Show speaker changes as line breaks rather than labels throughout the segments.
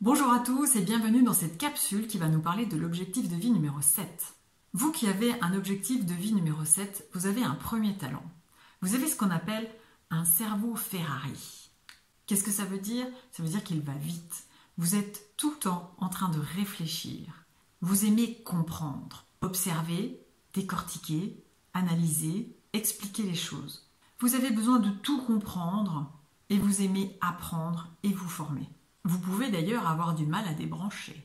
Bonjour à tous et bienvenue dans cette capsule qui va nous parler de l'objectif de vie numéro 7. Vous qui avez un objectif de vie numéro 7, vous avez un premier talent. Vous avez ce qu'on appelle un cerveau Ferrari. Qu'est-ce que ça veut dire? Ça veut dire qu'il va vite. Vous êtes tout le temps en train de réfléchir. Vous aimez comprendre, observer, décortiquer, analyser, expliquer les choses. Vous avez besoin de tout comprendre et vous aimez apprendre et vous former. Vous pouvez d'ailleurs avoir du mal à débrancher.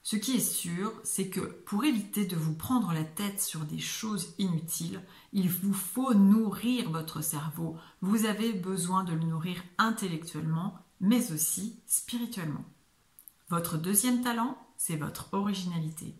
Ce qui est sûr, c'est que pour éviter de vous prendre la tête sur des choses inutiles, il vous faut nourrir votre cerveau. Vous avez besoin de le nourrir intellectuellement, mais aussi spirituellement. Votre deuxième talent, c'est votre originalité.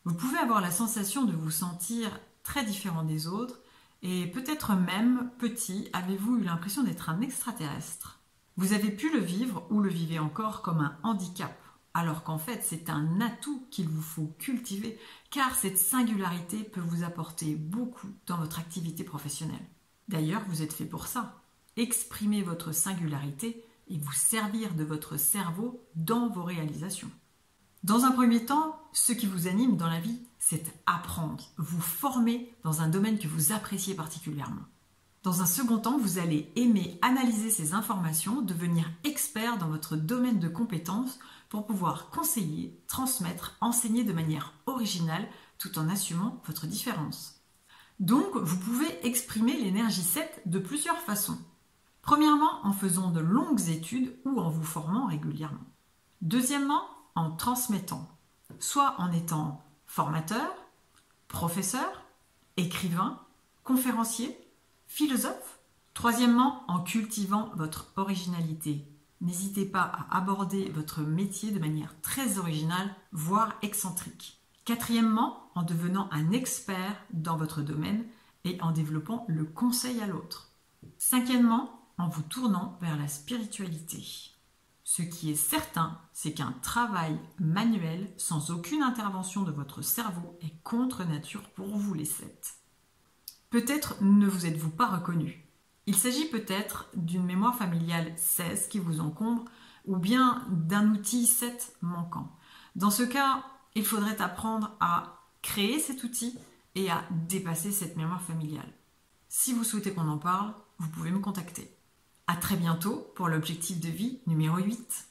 Vous pouvez avoir la sensation de vous sentir très différent des autres et peut-être même, petit, avez-vous eu l'impression d'être un extraterrestre. Vous avez pu le vivre ou le vivez encore comme un handicap, alors qu'en fait c'est un atout qu'il vous faut cultiver, car cette singularité peut vous apporter beaucoup dans votre activité professionnelle. D'ailleurs, vous êtes fait pour ça. Exprimer votre singularité et vous servir de votre cerveau dans vos réalisations. Dans un premier temps, ce qui vous anime dans la vie, c'est apprendre, vous former dans un domaine que vous appréciez particulièrement. Dans un second temps, vous allez aimer analyser ces informations, devenir expert dans votre domaine de compétences pour pouvoir conseiller, transmettre, enseigner de manière originale tout en assumant votre différence. Donc, vous pouvez exprimer l'énergie 7 de plusieurs façons. Premièrement, en faisant de longues études ou en vous formant régulièrement. Deuxièmement, en transmettant, soit en étant formateur, professeur, écrivain, conférencier, philosophe. Troisièmement, en cultivant votre originalité. N'hésitez pas à aborder votre métier de manière très originale, voire excentrique. Quatrièmement, en devenant un expert dans votre domaine et en développant le conseil à l'autre. Cinquièmement, en vous tournant vers la spiritualité. Ce qui est certain, c'est qu'un travail manuel sans aucune intervention de votre cerveau est contre nature pour vous les 7. Peut-être ne vous êtes-vous pas reconnu. Il s'agit peut-être d'une mémoire familiale 16 qui vous encombre ou bien d'un outil 7 manquant. Dans ce cas, il faudrait apprendre à créer cet outil et à dépasser cette mémoire familiale. Si vous souhaitez qu'on en parle, vous pouvez me contacter. À très bientôt pour l'objectif de vie numéro 8.